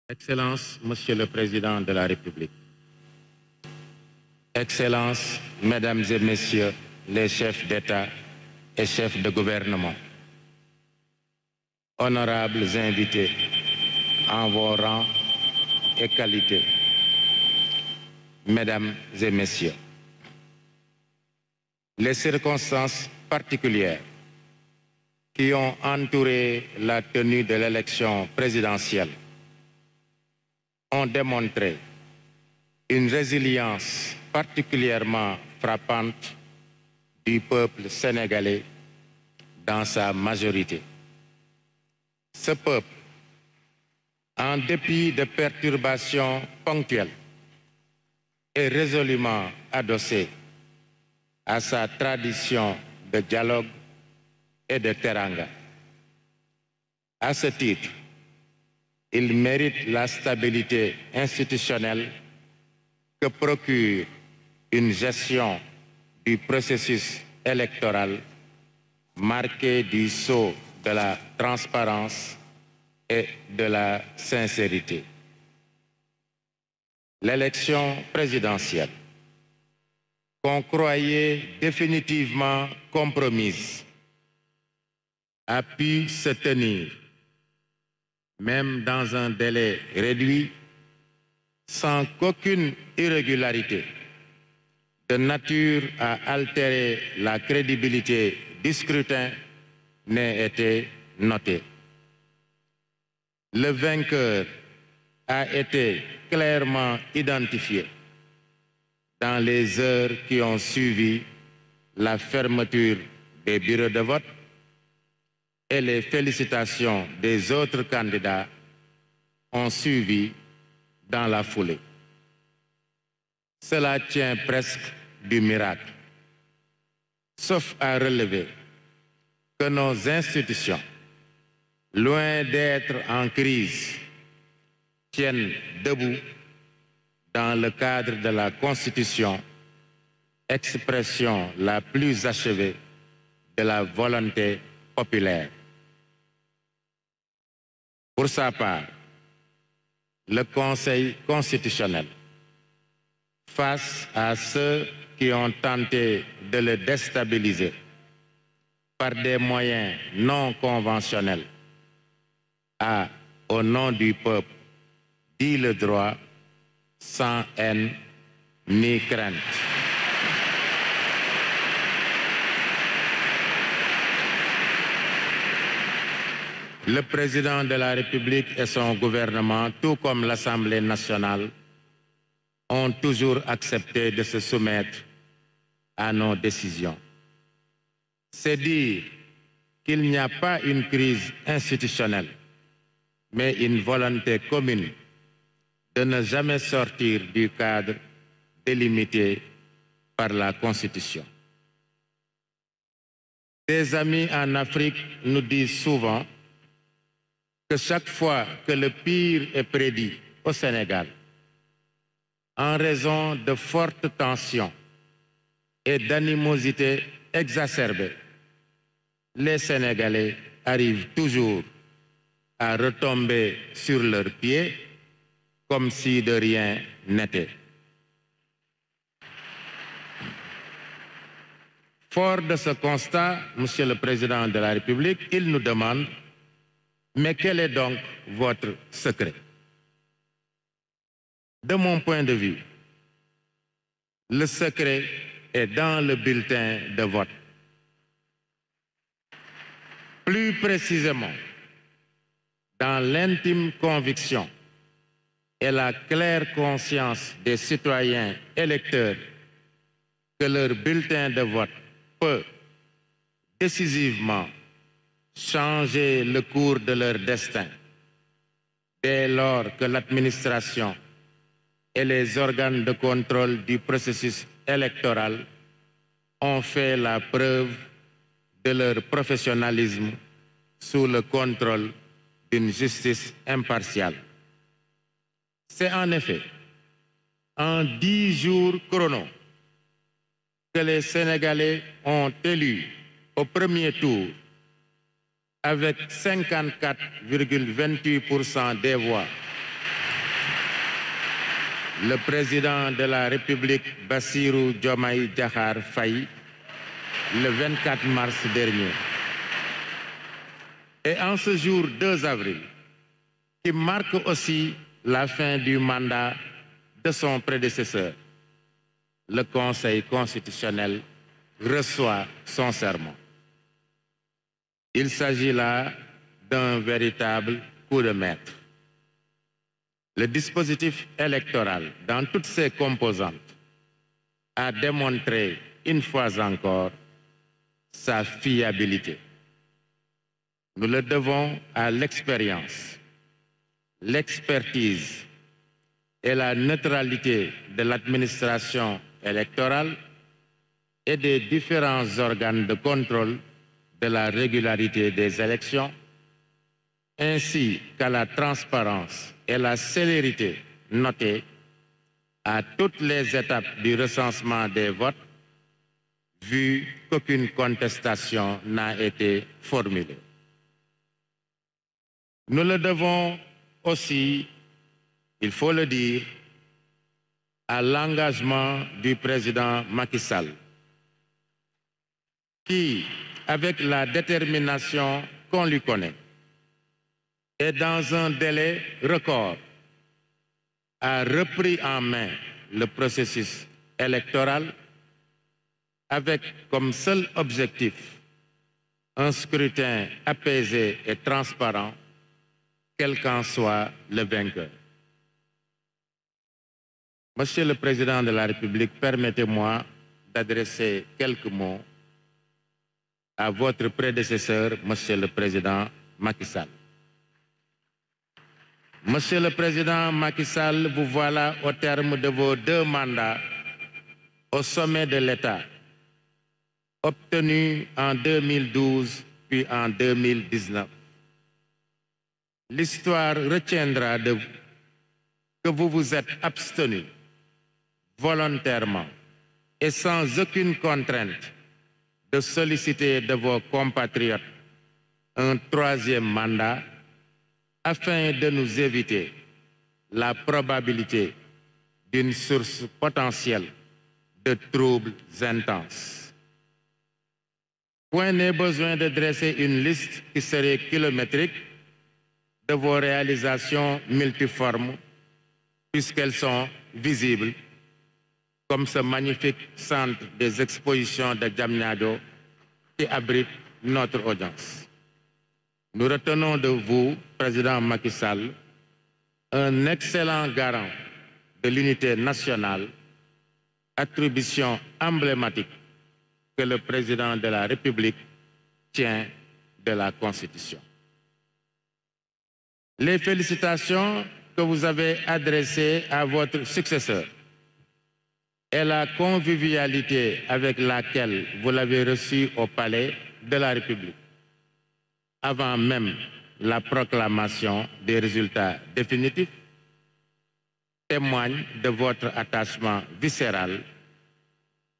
Excellences, Monsieur le Président de la République, Excellences, Mesdames et Messieurs les chefs d'État et chefs de gouvernement, honorables invités en vos rangs et qualités, Mesdames et Messieurs, les circonstances particulières qui ont entouré la tenue de l'élection présidentielle ont démontré une résilience particulièrement frappante du peuple sénégalais dans sa majorité. Ce peuple, en dépit de perturbations ponctuelles, est résolument adossé à sa tradition de dialogue et de teranga. À ce titre, il mérite la stabilité institutionnelle que procure une gestion du processus électoral marquée du sceau de la transparence et de la sincérité. L'élection présidentielle, qu'on croyait définitivement compromise, a pu se tenir, même dans un délai réduit, sans qu'aucune irrégularité de nature à altérer la crédibilité du scrutin n'ait été notée. Le vainqueur a été clairement identifié dans les heures qui ont suivi la fermeture des bureaux de vote et les félicitations des autres candidats ont suivi dans la foulée. Cela tient presque du miracle, sauf à relever que nos institutions, loin d'être en crise, tiennent debout dans le cadre de la Constitution, expression la plus achevée de la volonté populaire. Pour sa part, le Conseil constitutionnel, face à ceux qui ont tenté de le déstabiliser par des moyens non conventionnels, a, au nom du peuple, dit le droit sans haine ni crainte. Le président de la République et son gouvernement, tout comme l'Assemblée nationale, ont toujours accepté de se soumettre à nos décisions. C'est dire qu'il n'y a pas une crise institutionnelle, mais une volonté commune de ne jamais sortir du cadre délimité par la Constitution. Des amis en Afrique nous disent souvent que chaque fois que le pire est prédit au Sénégal, en raison de fortes tensions et d'animosités exacerbées, les Sénégalais arrivent toujours à retomber sur leurs pieds comme si de rien n'était. Fort de ce constat, Monsieur le Président de la République, il nous demande: mais quel est donc votre secret? De mon point de vue, le secret est dans le bulletin de vote. Plus précisément, dans l'intime conviction et la claire conscience des citoyens électeurs que leur bulletin de vote peut décisivement changer le cours de leur destin dès lors que l'administration et les organes de contrôle du processus électoral ont fait la preuve de leur professionnalisme sous le contrôle d'une justice impartiale. C'est en effet en 10 jours chrono que les Sénégalais ont élu au premier tour avec 54,28% des voix le président de la République Bassirou Diomaye Diakhar Faye le 24 mars dernier. Et en ce jour 2 avril, qui marque aussi la fin du mandat de son prédécesseur, le Conseil constitutionnel reçoit son serment. Il s'agit là d'un véritable coup de maître. Le dispositif électoral, dans toutes ses composantes, a démontré une fois encore sa fiabilité. Nous le devons à l'expérience, l'expertise et la neutralité de l'administration électorale et des différents organes de contrôle de la régularité des élections, ainsi qu'à la transparence et la célérité notée à toutes les étapes du recensement des votes, vu qu'aucune contestation n'a été formulée. Nous le devons aussi, il faut le dire, à l'engagement du président Macky Sall, qui, avec la détermination qu'on lui connaît, et dans un délai record, a repris en main le processus électoral avec comme seul objectif un scrutin apaisé et transparent, quel qu'en soit le vainqueur. Monsieur le Président de la République, permettez-moi d'adresser quelques mots à votre prédécesseur, Monsieur le Président Macky Sall. Monsieur le Président Macky Sall, vous voilà au terme de vos 2 mandats au sommet de l'État, obtenus en 2012 puis en 2019. L'histoire retiendra de vous que vous vous êtes abstenu volontairement et sans aucune contrainte de solliciter de vos compatriotes un 3e mandat afin de nous éviter la probabilité d'une source potentielle de troubles intenses. Point n'est besoin de dresser une liste qui serait kilométrique de vos réalisations multiformes, puisqu'elles sont visibles, comme ce magnifique centre des expositions de Diamniadio qui abrite notre audience. Nous retenons de vous, Président Macky Sall, un excellent garant de l'unité nationale, attribution emblématique que le Président de la République tient de la Constitution. Les félicitations que vous avez adressées à votre successeur et la convivialité avec laquelle vous l'avez reçu au Palais de la République, avant même la proclamation des résultats définitifs, témoignent de votre attachement viscéral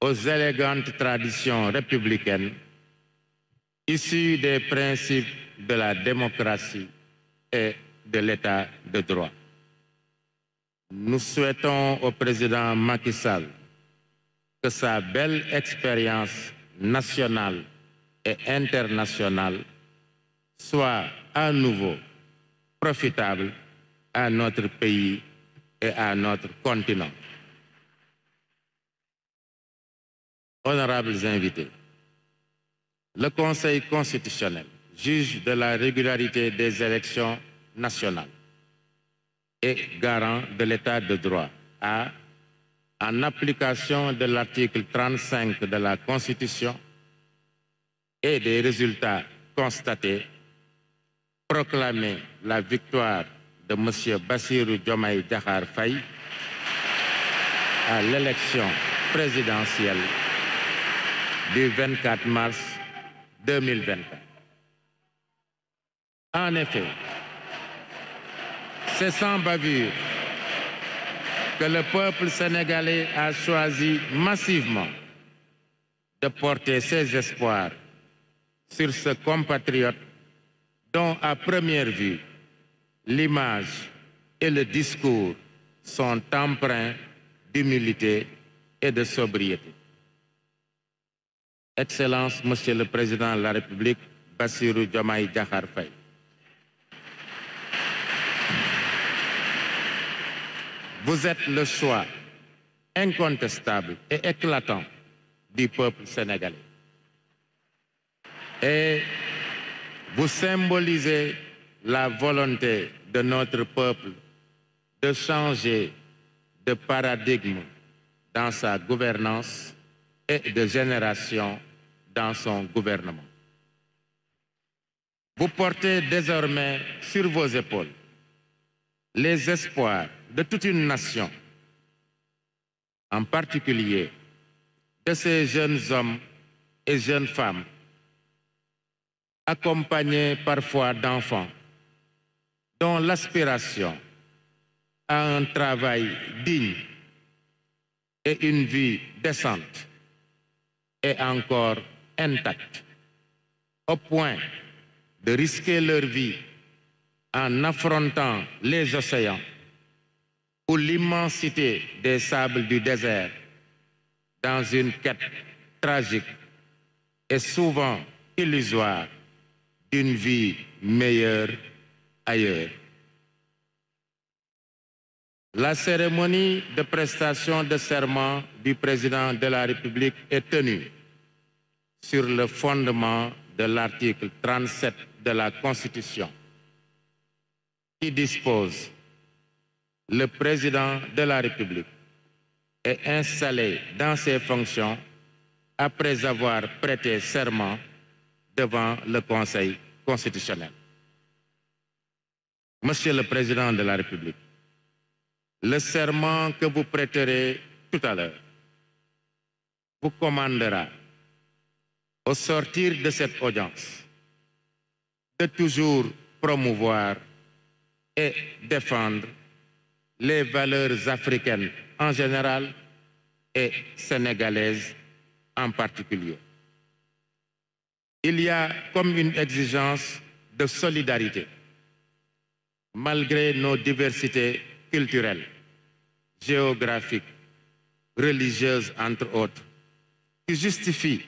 aux élégantes traditions républicaines issues des principes de la démocratie et de l'État de droit. Nous souhaitons au président Macky Sall que sa belle expérience nationale et internationale soit à nouveau profitable à notre pays et à notre continent. Honorables invités, le Conseil constitutionnel, juge de la régularité des élections nationales et garant de l'État de droit, a, en application de l'article 35 de la Constitution et des résultats constatés, proclamé la victoire de M. Bassirou Diomaye Diakhar Faye à l'élection présidentielle du 24 mars 2024. En effet, c'est sans bavure que le peuple sénégalais a choisi massivement de porter ses espoirs sur ce compatriote dont, à première vue, l'image et le discours sont empreints d'humilité et de sobriété. Excellence, Monsieur le Président de la République, Bassirou Diomaye Diakhar Faye. Vous êtes le choix incontestable et éclatant du peuple sénégalais. Et vous symbolisez la volonté de notre peuple de changer de paradigme dans sa gouvernance et de génération dans son gouvernement. Vous portez désormais sur vos épaules les espoirs de toute une nation, en particulier de ces jeunes hommes et jeunes femmes, accompagnés parfois d'enfants, dont l'aspiration à un travail digne et une vie décente est encore intacte, au point de risquer leur vie en affrontant les océans ou l'immensité des sables du désert dans une quête tragique et souvent illusoire d'une vie meilleure ailleurs. La cérémonie de prestation de serment du président de la République est tenue sur le fondement de l'article 37 de la Constitution, qui dispose: le président de la République est installé dans ses fonctions après avoir prêté serment devant le Conseil constitutionnel. Monsieur le Président de la République, le serment que vous prêterez tout à l'heure vous commandera, au sortir de cette audience, de toujours promouvoir et défendre les valeurs africaines en général et sénégalaises en particulier. Il y a comme une exigence de solidarité, malgré nos diversités culturelles, géographiques, religieuses entre autres, qui justifie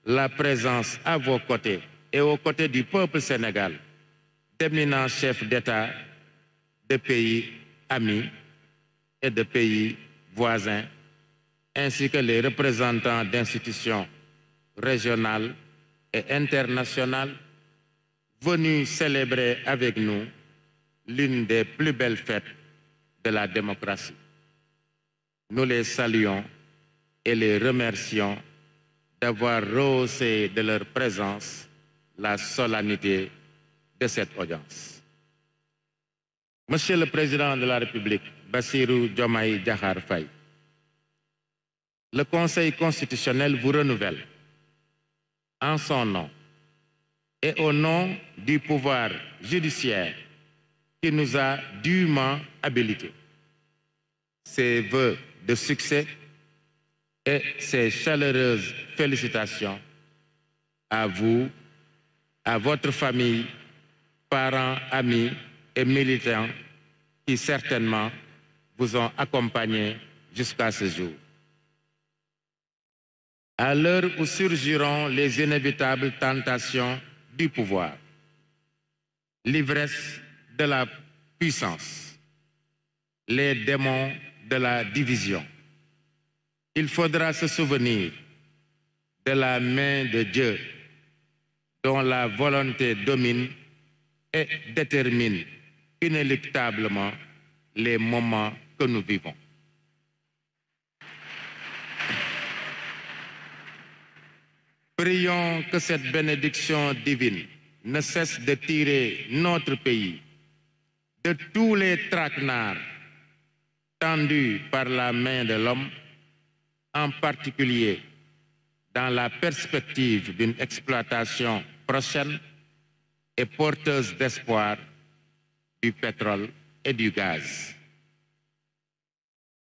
la présence à vos côtés et aux côtés du peuple sénégal d'éminents chefs d'État de pays amis et de pays voisins, ainsi que les représentants d'institutions régionales et internationales venus célébrer avec nous l'une des plus belles fêtes de la démocratie. Nous les saluons et les remercions d'avoir rehaussé de leur présence la solennité de cette audience. Monsieur le Président de la République, Bassirou Diomaye Diakhar Faye, le Conseil constitutionnel vous renouvelle en son nom et au nom du pouvoir judiciaire qui nous a dûment habilités ses vœux de succès et ses chaleureuses félicitations à vous, à votre famille, parents, amis et militants qui certainement vous ont accompagnés jusqu'à ce jour. À l'heure où surgiront les inévitables tentations du pouvoir, l'ivresse de la puissance, les démons de la division, il faudra se souvenir de la main de Dieu dont la volonté domine et détermine inéluctablement les moments que nous vivons. Prions que cette bénédiction divine ne cesse de tirer notre pays de tous les traquenards tendus par la main de l'homme, en particulier dans la perspective d'une exploitation prochaine et porteuse d'espoir du pétrole et du gaz.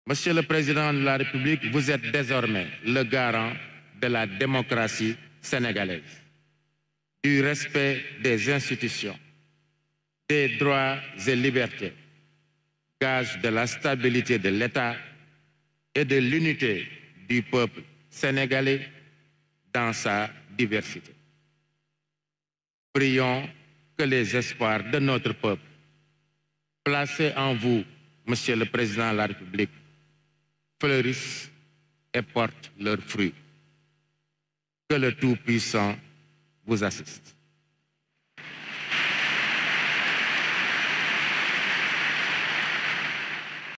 Monsieur le Président de la République, vous êtes désormais le garant de la démocratie sénégalaise, du respect des institutions, des droits et libertés, gage de la stabilité de l'État et de l'unité du peuple sénégalais dans sa diversité. Prions que les espoirs de notre peuple, placés en vous, Monsieur le Président de la République, fleurissent et portent leurs fruits. Que le Tout-Puissant vous assiste.